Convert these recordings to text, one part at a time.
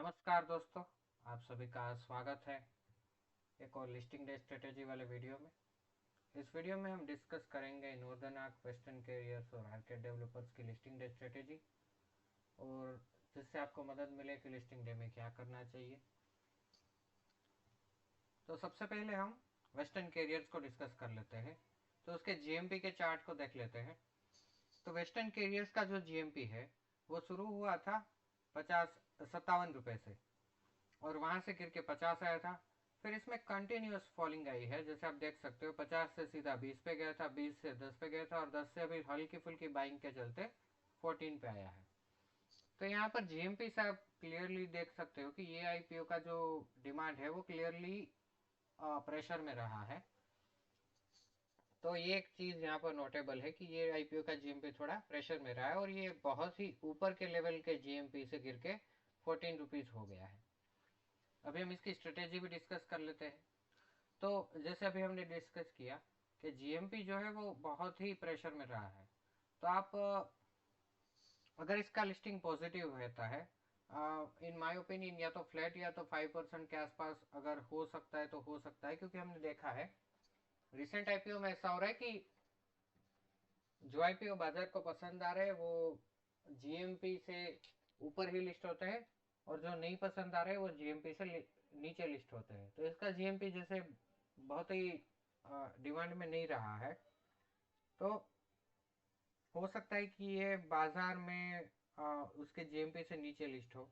नमस्कार दोस्तों, आप सभी का स्वागत है एक और लिस्टिंग डे स्ट्रेटेजी वाले वीडियो में। इस वीडियो में हम डिस्कस करेंगे नॉर्दर्न आर्क, वेस्टर्न कैरियर्स और आर्केड डेवलपर्स की लिस्टिंग डे स्ट्रेटेजी, और जिससे आपको मदद मिले कि लिस्टिंग डे में क्या करना चाहिए। तो सबसे पहले हम वेस्टर्न कैरियर्स को डिस्कस कर लेते हैं। तो उसके जीएमपी के चार्ट को देख लेते हैं। तो वेस्टर्न कैरियर्स का जो जीएमपी है वो शुरू हुआ था 57 रुपये से, और वहां से गिर के 50 आया था। फिर इसमें कंटिन्यूस फॉलिंग आई है, जैसे आप देख सकते हो 50 से सीधा 20 पे गया था, 20 से 10 पे गया था, और 10 से अभी हल्की फुल्की बाइंग के चलते 14 पे आया है। तो यहाँ पर जीएमपी से आप क्लियरली देख सकते हो कि ये आईपीओ का जो डिमांड है वो क्लियरली प्रेशर में रहा है। तो ये एक चीज यहाँ पर नोटेबल है कि ये आईपीओ का जीएमपी थोड़ा प्रेशर में रहा है, और ये बहुत ही ऊपर के लेवल के जीएमपी से गिर के 14 रुपीज हो गया है। अभी हम इसकी स्ट्रेटेजी भी डिस्कस कर लेते हैं। तो जैसे अभी हमने डिस्कस किया कि जीएमपी जो है वो बहुत ही प्रेशर में रहा है। तो आप अगर इसका लिस्टिंग पॉजिटिव रहता है, इन माय ओपिनियन या तो फ्लैट या तो 5% के आसपास अगर हो सकता है तो हो सकता है, क्योंकि हमने देखा है रिसेंट आईपीओ में ऐसा हो रहा है कि जो आईपीओ बाजार को पसंद आ रहे हैं वो जीएमपी से ऊपर ही लिस्ट होते हैं, और जो नहीं पसंद आ रहे हैं वो जीएमपी से नीचे लिस्ट होते हैं। तो इसका जीएमपी जैसे बहुत ही डिमांड में नहीं रहा है, तो हो सकता है कि ये बाजार में उसके जीएमपी से नीचे लिस्ट हो।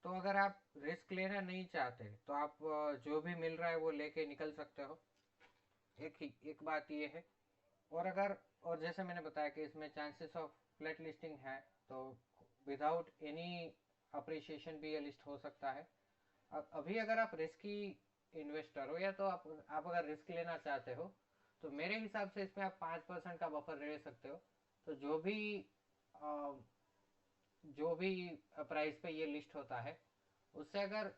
तो अगर आप रिस्क लेना नहीं चाहते तो आप जो भी मिल रहा है वो लेके निकल सकते हो। एक बात ये है। और अगर और जैसे मैंने बताया कि इसमें चांसेस ऑफ फ्लैट लिस्टिंग है, तो विदाउट एनी अप्रिसिएशन भी ये लिस्ट हो सकता है। अब अभी अगर आप रिस्की इन्वेस्टर हो, या तो आप अगर रिस्क लेना चाहते हो, तो मेरे हिसाब से इसमें आप 5% का बफर ले सकते हो। तो अ, जो भी प्राइस पे ये लिस्ट होता है उससे अगर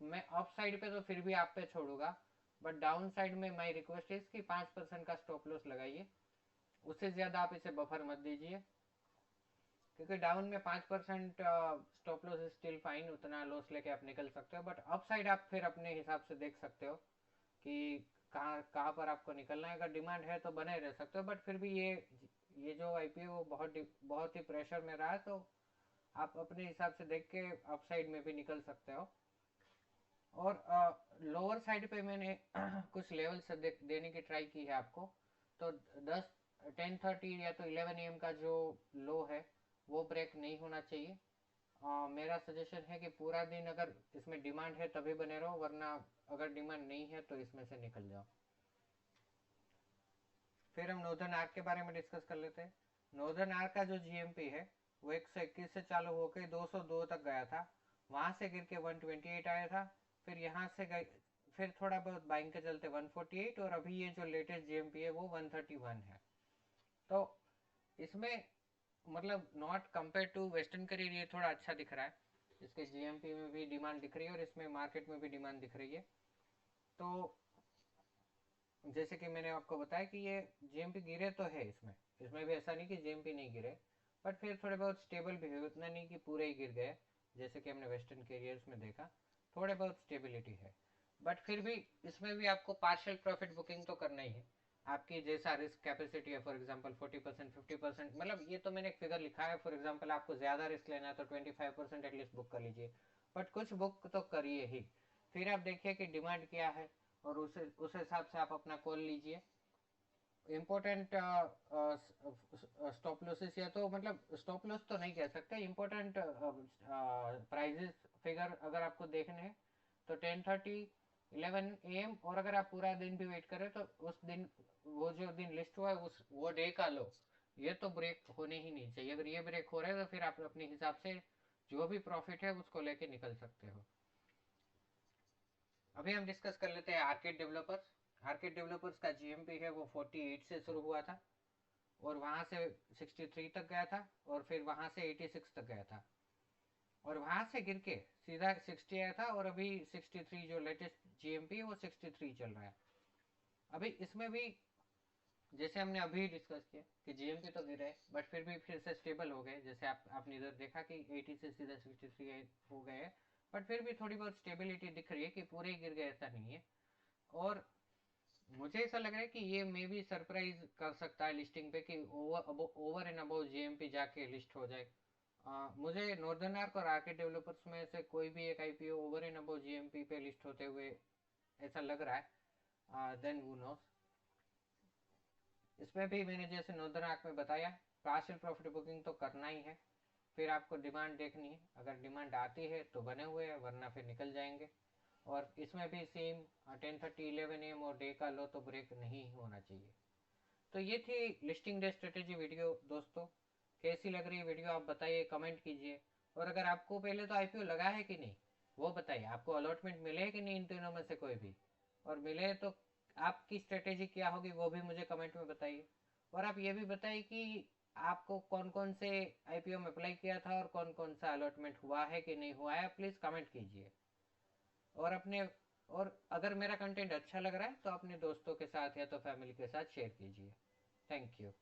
मैं अप साइड पे तो फिर भी आप पे छोड़ूंगा, बट डाउन साइड में माई रिक्वेस्ट इज कि 5% का स्टॉप लॉस लगाइए। उससे ज़्यादा आप इसे बफर मत दीजिए, क्योंकि डाउन में 5% स्टॉप लॉस स्टिल फाइन, उतना लॉस लेके आप निकल सकते हो। बट अप साइड आप फिर अपने हिसाब से देख सकते हो कि कहाँ कहाँ पर आपको निकलना है। अगर डिमांड है तो बने रह सकते हो, बट फिर भी ये जो आईपीओ बहुत ही प्रेशर में रहा है, तो आप अपने हिसाब से देख के अप साइड में भी निकल सकते हो। और लोअर साइड पे मैंने कुछ लेवल से देने की ट्राई की है आपको। तो 10:30 या तो 11 AM का जो लो है वो ब्रेक नहीं होना चाहिए। मेरा सजेशन है कि पूरा दिन अगर इसमें डिमांड है तभी बने रहो, वरना अगर डिमांड नहीं है तो इसमें से निकल जाओ। फिर हम नॉर्दर्न आर्क के बारे में डिस्कस कर लेते हैं। नॉर्दर्न आर्क का जो जीएमपी है वो 121 से चालू होकर 202 तक गया था। वहां से गिर के 128 आया था। फिर यहाँ से गए, फिर थोड़ा बहुत बाइंग के चलते 148, और अभी ये जो लेटेस्ट जीएमपी है वो 131 है। तो इसमें मतलब not compare to western career ये थोड़ा अच्छा दिख रहा है। इसके जीएमपी में भी डिमांड दिख रही है और इसमें मार्केट में भी डिमांड दिख रही है। तो जैसे कि मैंने आपको बताया कि ये जीएमपी गिरे तो है, इसमें इसमें भी ऐसा नहीं कि जीएमपी नहीं गिरे, बट फिर थोड़े बहुत स्टेबल भी हुए, उतना नहीं कि पूरे ही गिर गए जैसे कि हमने वेस्टर्न कैरियर्स में देखा। थोड़े बहुत स्टेबिलिटी है, बट फिर भी इसमें भी आपको पार्शियल प्रॉफिट बुकिंग तो करना ही है। आपकी जैसा रिस्क कैपेसिटी है, फॉर एग्जांपल 40% 50%, मतलब ये तो मैंने एक फिगर लिखा है। फॉर एग्जांपल आपको ज़्यादा रिस्क लेना है तो 25% एटलीस्ट बुक कर लीजिए, बट कुछ बुक तो करिए ही। फिर आप देखिए कि डिमांड क्या है, और उस हिसाब से आप अपना कॉल लीजिए। इम्पोर्टेंट स्टॉप लॉसेस, या तो मतलब स्टॉप लॉस तो नहीं कह सकते, इम्पोर्टेंट प्राइजेस फिगर अगर आपको देखने हैं तो 10:30 11 AM, और अगर आप पूरा दिन भी वेट करें तो उस दिन, वो जो दिन लिस्ट हुआ है उस वो डे का लो, ये तो ब्रेक होने ही नहीं चाहिए। अगर ये ब्रेक हो रहा है तो फिर आप अपने हिसाब से जो भी प्रॉफिट है उसको लेके निकल सकते हो। अभी हम डिस्कस कर लेते हैं आर्केड डेवलपर्स। आर्केड डेवलपर्स का जीएमपी है वो 48 से शुरू हुआ था, और वहां से 63 तक गया था, और फिर वहां से 86 तक गया था, और वहां से गिर के सीधा 60 आया था, और अभी 63 जो लेटेस्ट जीएमपी है वो 63 चल रहा है। अभी इसमें भी जैसे हमने अभी डिस्कस किया कि जीएमपी तो गिरे, बट फिर भी फिर से स्टेबल हो गए। जैसे आपने इधर देखा कि 80 से सीधा 63 हो गए, बट फिर भी थोड़ी बहुत स्टेबिलिटी दिख रही है कि पूरे ही गिर गए ऐसा नहीं है। और मुझे ऐसा लग रहा है कि ये मे भी सरप्राइज कर सकता है लिस्टिंग पे कि ओवर एंड अबव जेएमपी जाके लिस्ट हो जाए। मुझे नॉर्दर्न आर्क और आर्किड डेवलपर्स में से कोई भी एक IPO over and above GMP पे लिस्ट होते हुए ऐसा लग रहा है। Then who knows. इसमें भी मैंने जैसे नॉर्दर्न आर्क में बताया, पार्शियल प्रॉफिट बुकिंग तो करना ही है। फिर आपको डिमांड देखनी है, अगर डिमांड आती है तो बने हुए हैं, वरना फिर निकल जाएंगे। और इसमें भी सेम 10:30 11 AM और डे का लो तो ब्रेक नहीं होना चाहिए। तो ये थी लिस्टिंग डे स्ट्रेटेजी वीडियो दोस्तों। कैसी लग रही है वीडियो आप बताइए, कमेंट कीजिए। और अगर आपको पहले तो आईपीओ लगा है कि नहीं वो बताइए, आपको अलॉटमेंट मिले है कि नहीं इन तीनों में से कोई भी, और मिले तो आपकी स्ट्रेटेजी क्या होगी वो भी मुझे कमेंट में बताइए। और आप ये भी बताइए कि आपको कौन कौन से आईपीओ में अप्लाई किया था और कौन कौन सा अलॉटमेंट हुआ है कि नहीं हुआ है, प्लीज़ कमेंट कीजिए। और अपने और अगर मेरा कंटेंट अच्छा लग रहा है तो अपने दोस्तों के साथ या तो फैमिली के साथ शेयर कीजिए। Thank you.